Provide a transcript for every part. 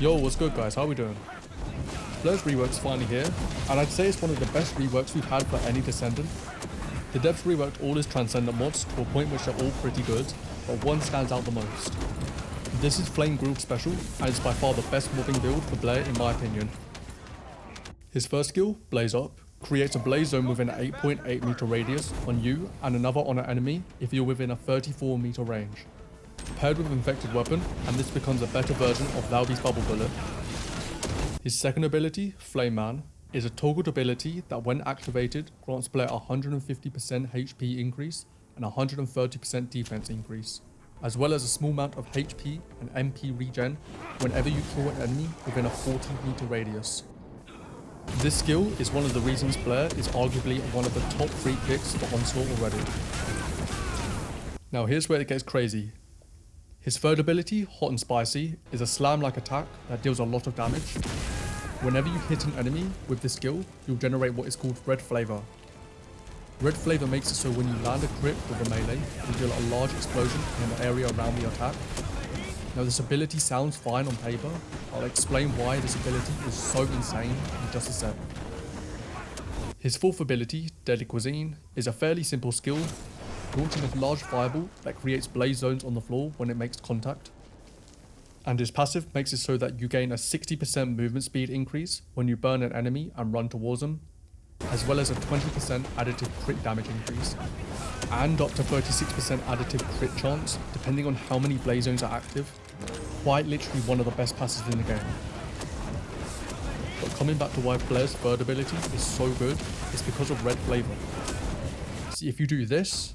Yo, what's good guys, how we doing? Blair's rework's finally here, and I'd say it's one of the best reworks we've had for any Descendant. The devs reworked all his Transcendent mods to a point which they're all pretty good, but one stands out the most. This is Flame Grilled Special, and it's by far the best mobbing build for Blair in my opinion. His first skill, Blaze Up, creates a blaze zone within an 8.8 meter radius on you and another on an enemy if you're within a 34 meter range. Paired with Infected Weapon, and this becomes a better version of Valby's Bubble Bullet. His second ability, Flame Man, is a toggled ability that when activated grants Blair 150% HP increase and 130% defense increase, as well as a small amount of HP and MP regen whenever you kill an enemy within a 40 meter radius. This skill is one of the reasons Blair is arguably one of the top 3 picks for Onslaught already. Now here's where it gets crazy. His third ability, Hot and Spicy, is a slam-like attack that deals a lot of damage. Whenever you hit an enemy with this skill, you'll generate what is called Red Flavor. Red Flavor makes it so when you land a crit with a melee, you deal a large explosion in the area around the attack. Now this ability sounds fine on paper, I'll explain why this ability is so insane in just a sec. His fourth ability, Deadly Cuisine, is a fairly simple skill, launching a large fireball that creates blaze zones on the floor when it makes contact. And his passive makes it so that you gain a 60% movement speed increase when you burn an enemy and run towards them, as well as a 20% additive crit damage increase, and up to 36% additive crit chance depending on how many blaze zones are active. Quite literally one of the best passives in the game. But coming back to why Blair's third ability is so good, it's because of Red Flavor. See, if you do this,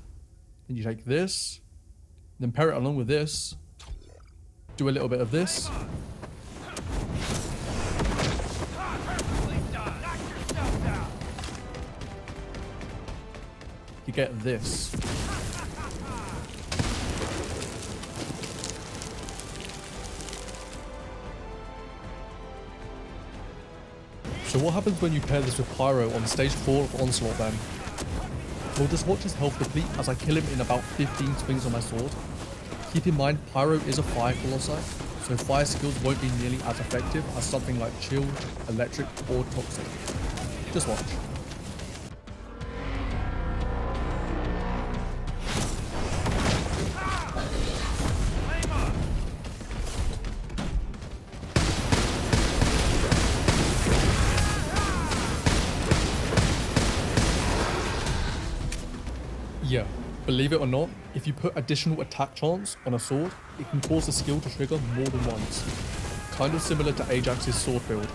then you take this, then pair it along with this, do a little bit of this, you get this. So what happens when you pair this with Pyro on stage 4 of Onslaught then? Well, just watch his health deplete as I kill him in about 15 swings on my sword. Keep in mind, Pyro is a fire colossi, so fire skills won't be nearly as effective as something like Chill, Electric or Toxic. Just watch. Yeah, believe it or not, if you put additional attack chance on a sword, it can cause the skill to trigger more than once. Kind of similar to Ajax's sword build.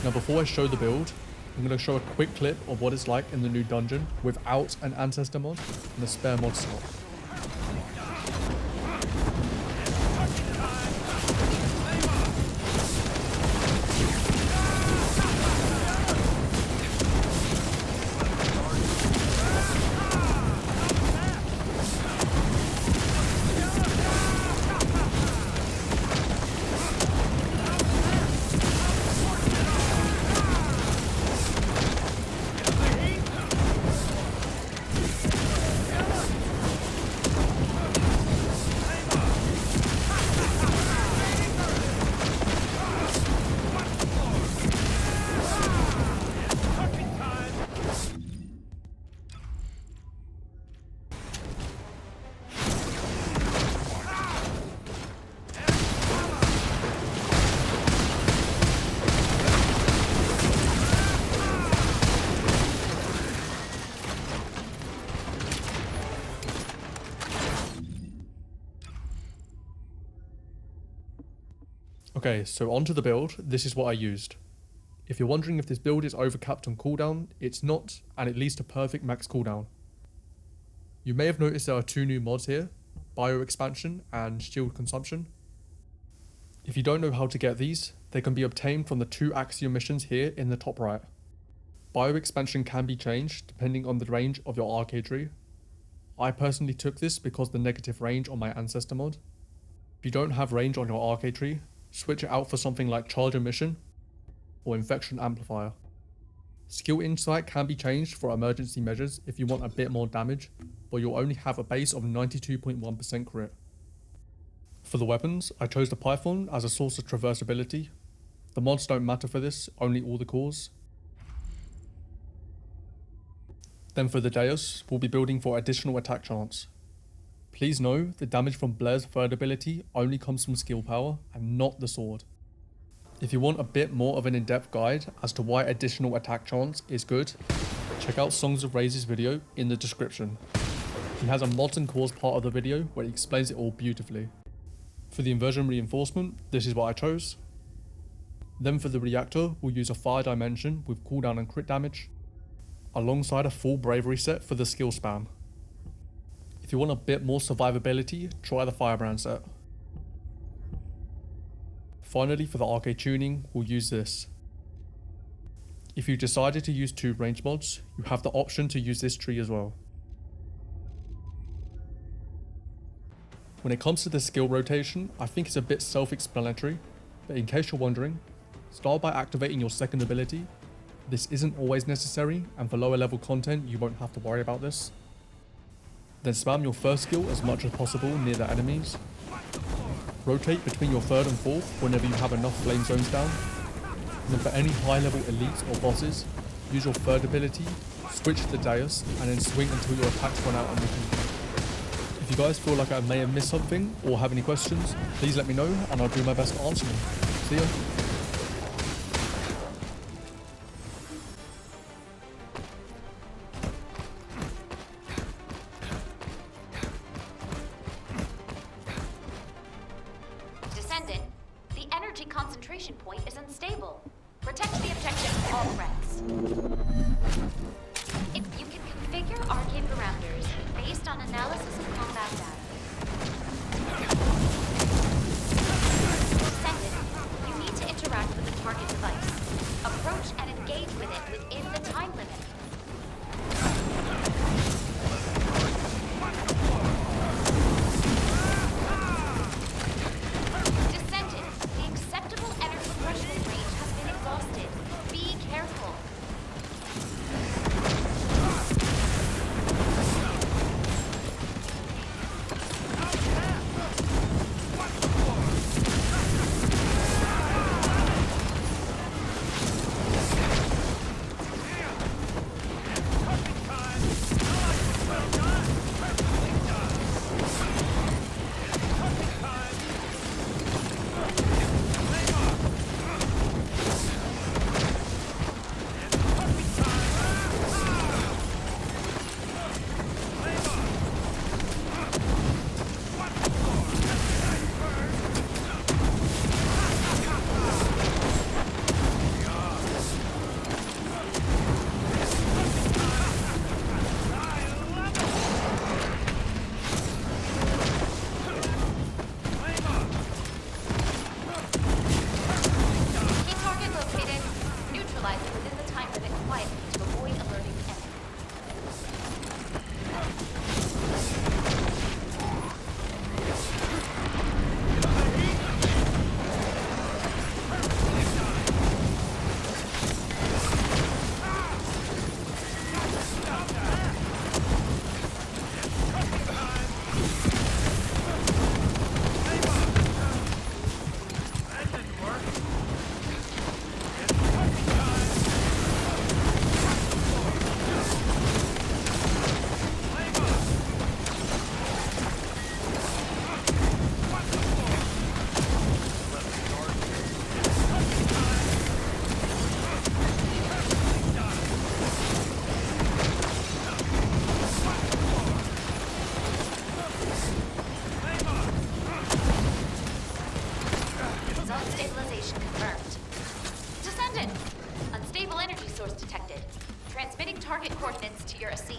Now before I show the build, I'm going to show a quick clip of what it's like in the new dungeon without an Ancestor mod and a spare mod slot. Okay, so onto the build, this is what I used. If you're wondering if this build is overcapped on cooldown, it's not, and it leads to perfect max cooldown. You may have noticed there are 2 new mods here, Bio Expansion and Shield Consumption. If you don't know how to get these, they can be obtained from the 2 Axiom missions here in the top right. Bio Expansion can be changed depending on the range of your arcade tree. I personally took this because the negative range on my Ancestor mod. If you don't have range on your arcade tree, switch it out for something like Charger Mission or Infection Amplifier. Skill Insight can be changed for emergency measures if you want a bit more damage, but you'll only have a base of 92.1% crit. For the weapons, I chose the Python as a source of traversability. The mods don't matter for this, only all the cores. Then for the Deus, we'll be building for additional attack chance. Please know, the damage from Blair's third ability only comes from skill power and not the sword. If you want a bit more of an in-depth guide as to why additional attack chance is good, check out SongsofRaze's video in the description. He has a mods and cores part of the video where he explains it all beautifully. For the inversion reinforcement, this is what I chose. Then for the reactor, we'll use a fire dimension with cooldown and crit damage, alongside a full bravery set for the skill spam. If you want a bit more survivability, try the firebrand set. Finally, for the arcade tuning, we'll use this. If you decided to use 2 range mods, you have the option to use this tree as well. When it comes to the skill rotation, I think it's a bit self-explanatory, but in case you're wondering, start by activating your second ability. This isn't always necessary, and for lower level content you won't have to worry about this. Then spam your first skill as much as possible near the enemies. Rotate between your third and fourth whenever you have enough flame zones down. And then for any high level elites or bosses, use your third ability, switch to the Deus, and then swing until your attacks run out on the key. If you guys feel like I may have missed something or have any questions, please let me know and I'll do my best to answer them. See ya. Descendant, the energy concentration point is unstable. Protect the objective at all threats. If you can configure arcade parameters based on analysis of combat data. Descendant, you need to interact with the target device. Approach and engage with it within the time limit. Transmitting target coordinates to your SC.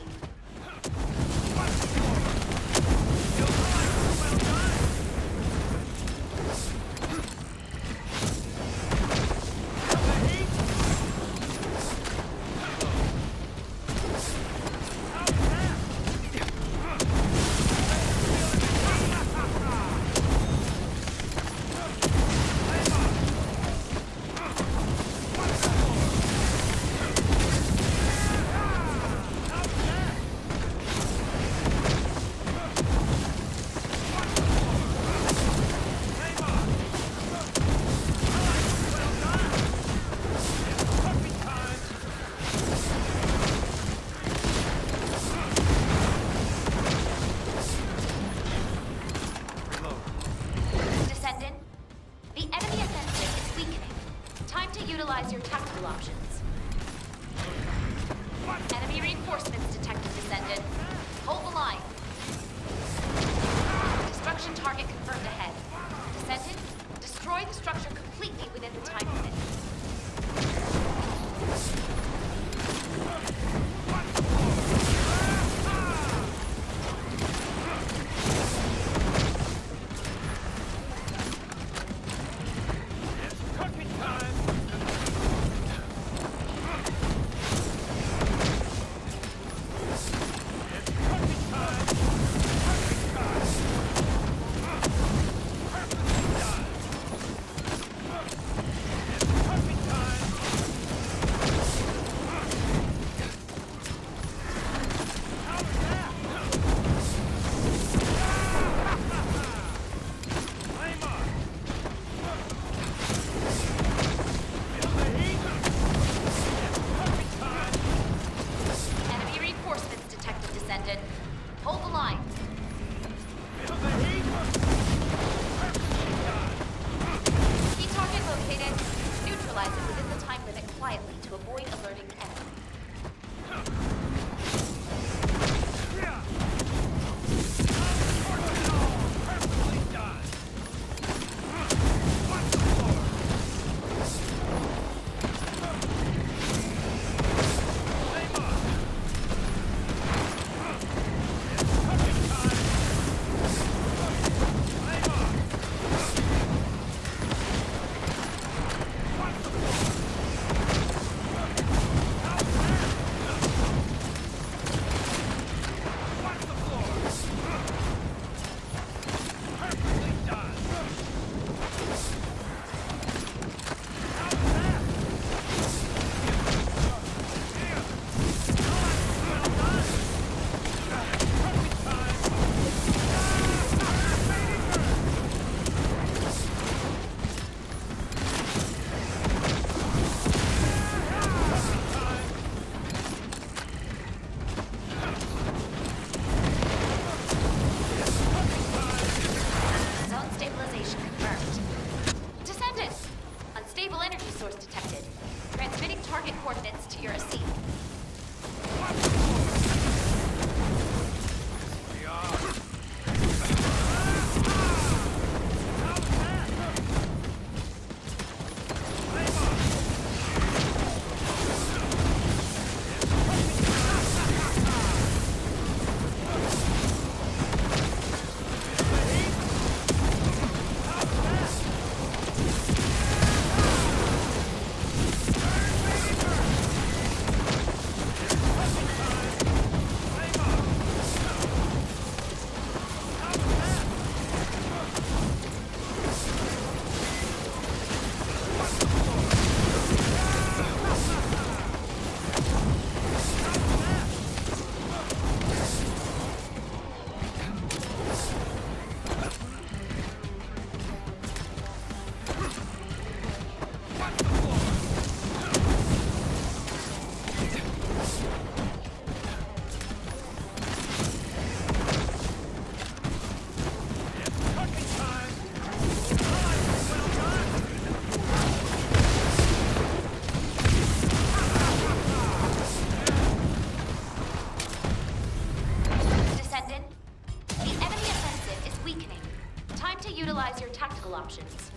utilize your tactical options.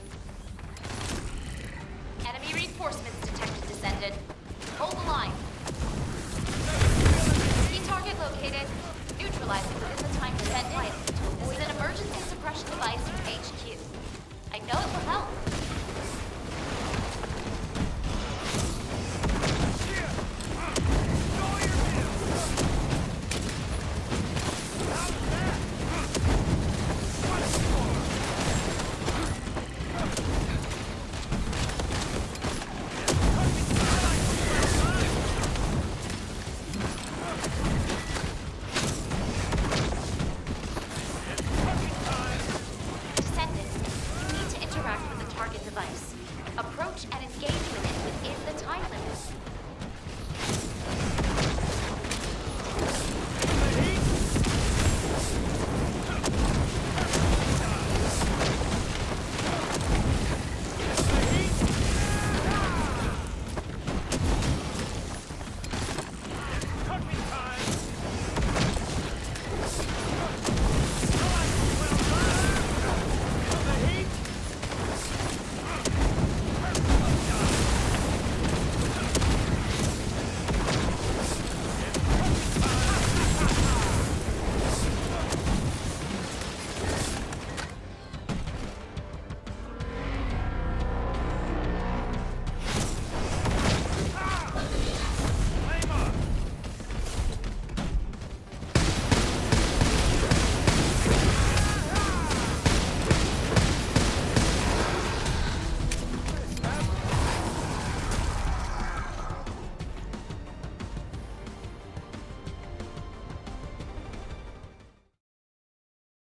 Enemy reinforcements detected, Descendant. Hold the line.